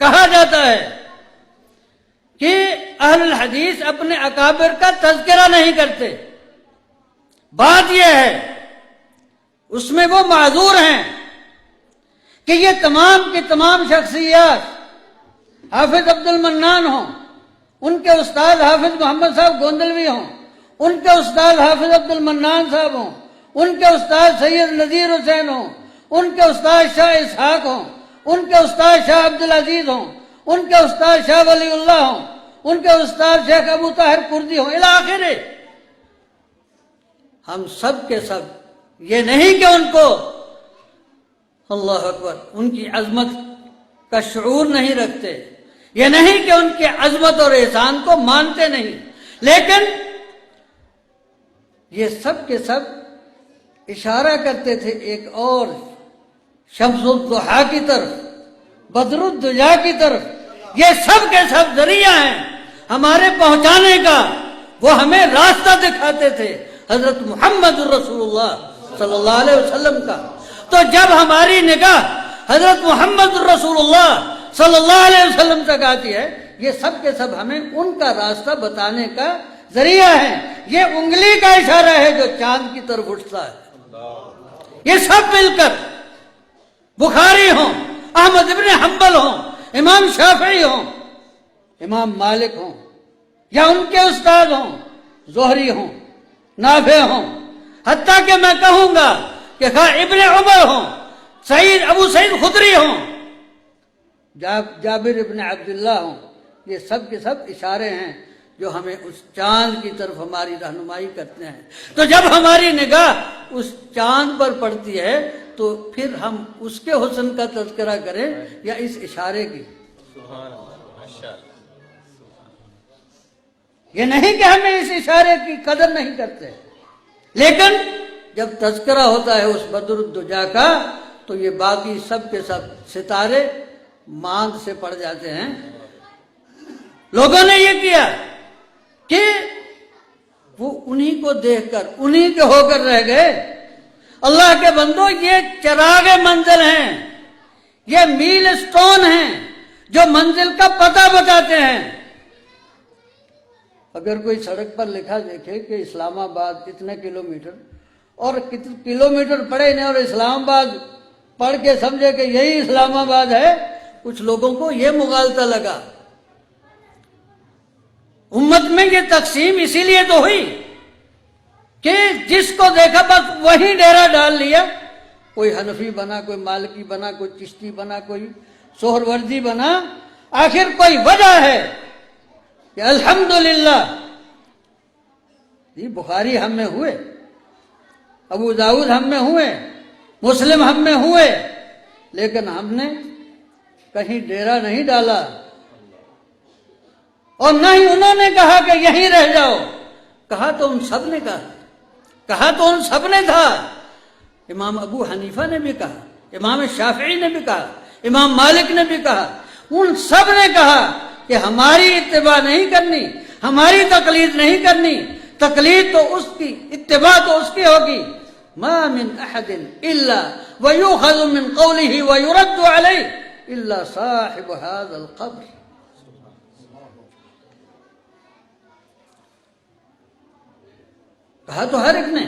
کہا جاتا ہے کہ اہل الحدیث اپنے اکابر کا تذکرہ نہیں کرتے. بات یہ ہے اس میں وہ معذور ہیں کہ یہ تمام کی تمام شخصیات حافظ عبد المنان ہوں، ان کے استاد حافظ محمد صاحب گوندلوی ہوں، ان کے استاد حافظ عبد المنان صاحب ہوں، ان کے استاد سید نذیر حسین ہوں، ان کے استاد شاہ اسحاق ہوں، ان کے استاد شاہ عبدالعزیز ہوں، ان کے استاد شاہ ولی اللہ ہوں، ان کے استاد شیخ ابو طاہر کردی ہوں، الی آخر. ہم سب کے سب یہ نہیں کہ ان کو اللہ اکبر ان کی عظمت کا شعور نہیں رکھتے، یہ نہیں کہ ان کی عظمت اور احسان کو مانتے نہیں، لیکن یہ سب کے سب اشارہ کرتے تھے ایک اور شمس الضحیٰ کی طرف، بدر الدجا کی طرف. یہ سب کے سب ذریعہ ہیں ہمارے پہنچانے کا. وہ ہمیں راستہ دکھاتے تھے حضرت محمد رسول اللہ صلی اللہ علیہ وسلم کا. تو جب ہماری نگاہ حضرت محمد رسول اللہ صلی اللہ علیہ وسلم تک آتی ہے، یہ سب کے سب ہمیں ان کا راستہ بتانے کا ذریعہ ہے. یہ انگلی کا اشارہ ہے جو چاند کی طرف اٹھتا ہے. یہ سب مل کر بخاری ہوں، احمد ابن حنبل ہوں، امام شافعی ہوں، امام مالک ہوں، یا ان کے استاد ہوں، زہری ہوں، نافع ہوں، حتیٰ کہ میں کہوں گا کہ ابن عمر ہوں، ابو سعید خدری ہوں، جابر ابن عبداللہ ہوں، یہ سب کے سب اشارے ہیں جو ہمیں اس چاند کی طرف ہماری رہنمائی کرتے ہیں. تو جب ہماری نگاہ اس چاند پر پڑتی ہے تو پھر ہم اس کے حسن کا تذکرہ کریں یا اس اشارے کی. یہ نہیں کہ ہمیں اس اشارے کی قدر نہیں کرتے، لیکن جب تذکرہ ہوتا ہے اس بدر الدجا کا تو یہ باقی سب کے سب ستارے ماند سے پڑ جاتے ہیں. لوگوں نے یہ کیا کہ وہ انہی کو دیکھ کر انہی کے ہو کر رہ گئے. اللہ کے بندو، یہ چراغ منزل ہیں، یہ میل سٹون ہیں جو منزل کا پتہ بتاتے ہیں. اگر کوئی سڑک پر لکھا دیکھے کہ اسلام آباد اتنے کلومیٹر اور کتنے کلومیٹر پڑے نہیں اور اسلام آباد پڑھ کے سمجھے کہ یہی اسلام آباد ہے، کچھ لوگوں کو یہ مغالطہ لگا. امت میں یہ تقسیم اسی لیے تو ہوئی کہ جس کو دیکھا بس وہی ڈیرا ڈال لیا. کوئی حنفی بنا، کوئی مالکی بنا، کوئی چشتی بنا، کوئی سہروردی بنا. آخر کوئی وجہ ہے کہ الحمدللہ یہ بخاری ہم میں ہوئے، ابو داؤد ہم میں ہوئے، مسلم ہم میں ہوئے، لیکن ہم نے کہیں ڈیرا نہیں ڈالا اور نہ ہی انہوں نے کہا کہ یہیں رہ جاؤ. کہا تو ان سب نے کہا تو ان سب نے تھا. امام ابو حنیفہ نے بھی کہا، امام شافعی نے بھی کہا، امام مالک نے بھی کہا، ان سب نے کہا کہ ہماری اتباع نہیں کرنی، ہماری تقلید نہیں کرنی. تقلید تو اس کی، اتباع تو اس کی ہوگی. ما من احد الا ويؤخذ من قوله ويرد عليه الا صاحب هذا القبر. کہا تو ہر ایک نے.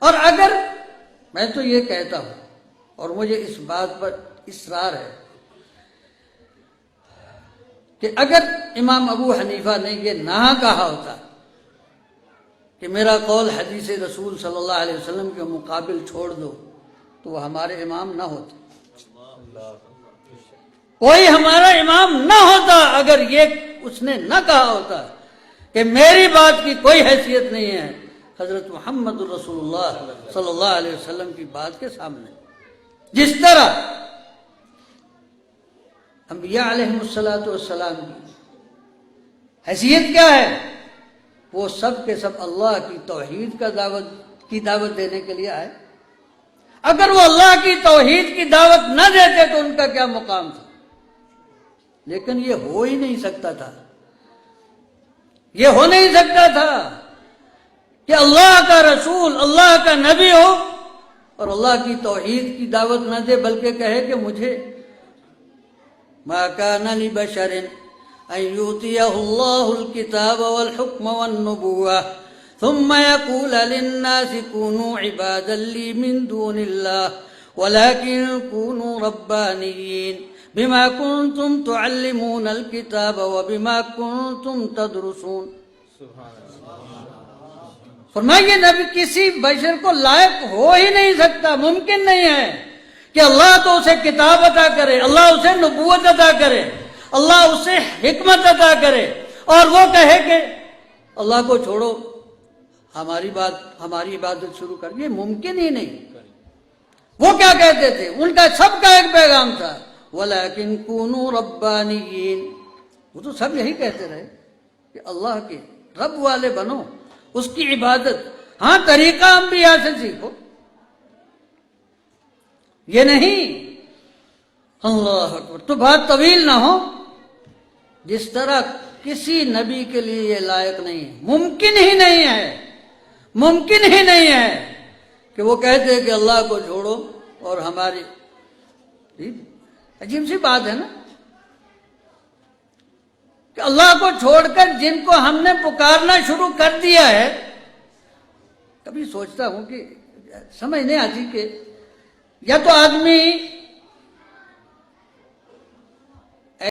اور اگر میں تو یہ کہتا ہوں اور مجھے اس بات پر اصرار ہے کہ اگر امام ابو حنیفہ نے یہ نہ کہا ہوتا کہ میرا قول حدیث رسول صلی اللہ علیہ وسلم کے مقابل چھوڑ دو تو وہ ہمارے امام نہ ہوتے. کوئی ہمارا امام نہ ہوتا اگر یہ اس نے نہ کہا ہوتا کہ میری بات کی کوئی حیثیت نہیں ہے حضرت محمد رسول اللہ صلی اللہ علیہ وسلم کی بات کے سامنے. جس طرح انبیاء علیہم السلام کی حیثیت کیا ہے، وہ سب کے سب اللہ کی توحید کی دعوت دینے کے لیے آئے. اگر وہ اللہ کی توحید کی دعوت نہ دیتے تو ان کا کیا مقام تھا. لیکن یہ ہو ہی نہیں سکتا تھا، یہ ہو نہیں سکتا تھا کہ اللہ کا رسول، اللہ کا نبی ہو اور اللہ کی توحید کی دعوت نہ دے، بلکہ کہے کہ مجھے ما كان لبشر أن يؤتيه الله الكتاب والحكم والنبوة ثم يقول للناس كونوا عبادا لي من دون الله ولكن كونوا ربانيين بما كنتم تعلمون الكتاب وبما كنتم تدرسون. فرمائیے نبی کسی بشر کو لائق ہو ہی نہیں سکتا، ممکن نہیں ہے کہ اللہ تو اسے کتاب عطا کرے، اللہ اسے نبوت عطا کرے، اللہ اسے حکمت عطا کرے، اور وہ کہے کہ اللہ کو چھوڑو ہماری عبادت شروع کر. یہ ممکن ہی نہیں. وہ کیا کہتے تھے؟ ان کا سب کا ایک پیغام تھا وَلَكِنْ كُونُوا رَبَّانِيِّينَ. وہ تو سب یہی کہتے رہے کہ اللہ کے رب والے بنو، اس کی عبادت. ہاں طریقہ انبیاء سے سیکھو، یہ نہیں. اللہ اکبر. تو بات طویل نہ ہو. جس طرح کسی نبی کے لیے یہ لائق نہیں ہے، ممکن ہی نہیں ہے، ممکن ہی نہیں ہے کہ وہ کہتے کہ اللہ کو چھوڑو اور ہماری. عجیب سی بات ہے نا کہ اللہ کو چھوڑ کر جن کو ہم نے پکارنا شروع کر دیا ہے. کبھی سوچتا ہوں کہ سمجھ نہیں آتی کہ یا تو آدمی